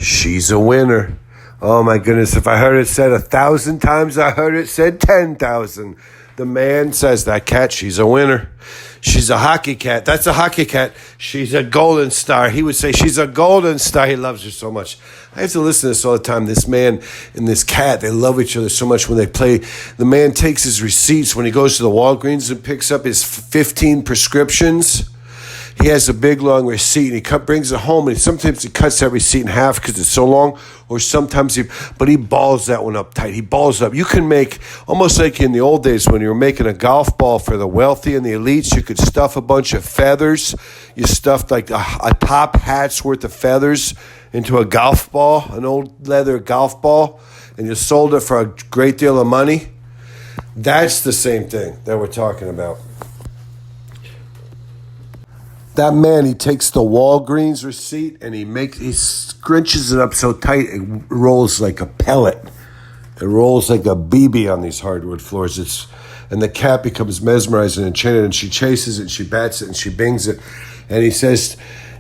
She's a winner. Oh my goodness, if I heard it said 1,000 times, I heard it said 10,000. The man says that cat, she's a winner. She's a hockey cat. That's a hockey cat. She's a golden star. He would say she's a golden star. He loves her so much. I have to listen to this all the time. This man and this cat, they love each other so much when they play. The man takes his receipts when he goes to the Walgreens and picks up his 15 prescriptions. He has a big, long receipt, and he brings it home, and sometimes he cuts that receipt in half because it's so long, or sometimes he balls that one up tight. He balls it up. You can make, almost like in the old days when you were making a golf ball for the wealthy and the elites, you could stuff a bunch of feathers. You stuffed like a top hat's worth of feathers into a golf ball, an old leather golf ball, and you sold it for a great deal of money. That's the same thing that we're talking about. That man, he takes the Walgreens receipt and he scrunches it up so tight it rolls like a pellet. It rolls like a BB on these hardwood floors. And the cat becomes mesmerized and enchanted, and she chases it and she bats it and she bings it. And he says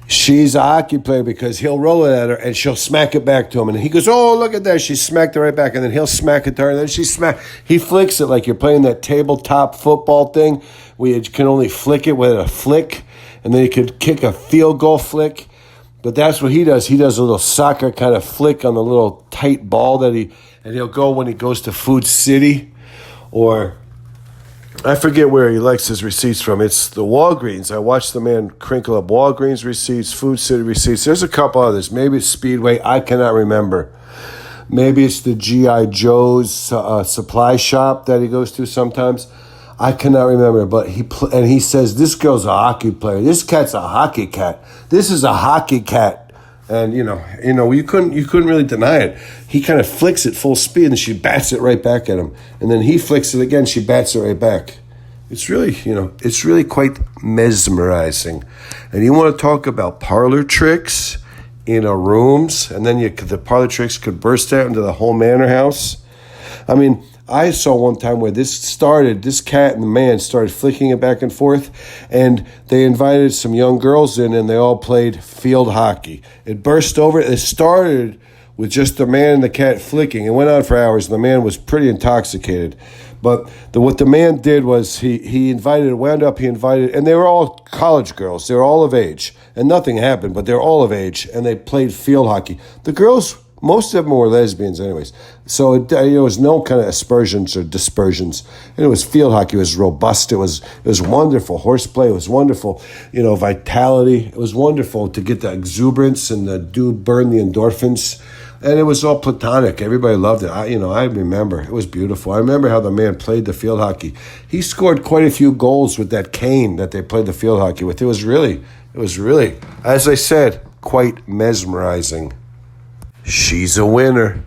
she's a hockey player because he'll roll it at her and she'll smack it back to him. And he goes, oh, look at that. She smacked it right back. And then he'll smack it to her. And then he flicks it like you're playing that tabletop football thing where you can only flick it with a flick. And then he could kick a field goal flick. But that's what he does. He does a little soccer kind of flick on the little tight ball and he'll go when he goes to Food City, or I forget where he likes his receipts from. It's the Walgreens. I watched the man crinkle up Walgreens receipts, Food City receipts. There's a couple others. Maybe it's Speedway. I cannot remember. Maybe it's the G.I. Joe's supply shop that he goes to sometimes. I cannot remember, but he says, this girl's a hockey player. This cat's a hockey cat. This is a hockey cat. And, you couldn't really deny it. He kind of flicks it full speed, and she bats it right back at him. And then he flicks it again, she bats it right back. It's really quite mesmerizing. And you want to talk about parlor tricks in a rooms, and then the parlor tricks could burst out into the whole manor house. I mean, I saw one time where this cat and the man started flicking it back and forth, and they invited some young girls in, and they all played field hockey. It burst over. It started with just the man and the cat flicking. It went on for hours, and the man was pretty intoxicated. But what the man did was he invited, and they were all college girls. They were all of age, and nothing happened, but they were all of age, and they played field hockey. The girls, most of them were lesbians anyways. So it was no kind of aspersions or dispersions. And it was field hockey. It was robust. It was wonderful. Horseplay. It was wonderful. Vitality. It was wonderful to get the exuberance and burn the endorphins. And it was all platonic. Everybody loved it. I remember. It was beautiful. I remember how the man played the field hockey. He scored quite a few goals with that cane that they played the field hockey with. It was really, as I said, quite mesmerizing. She's a winner.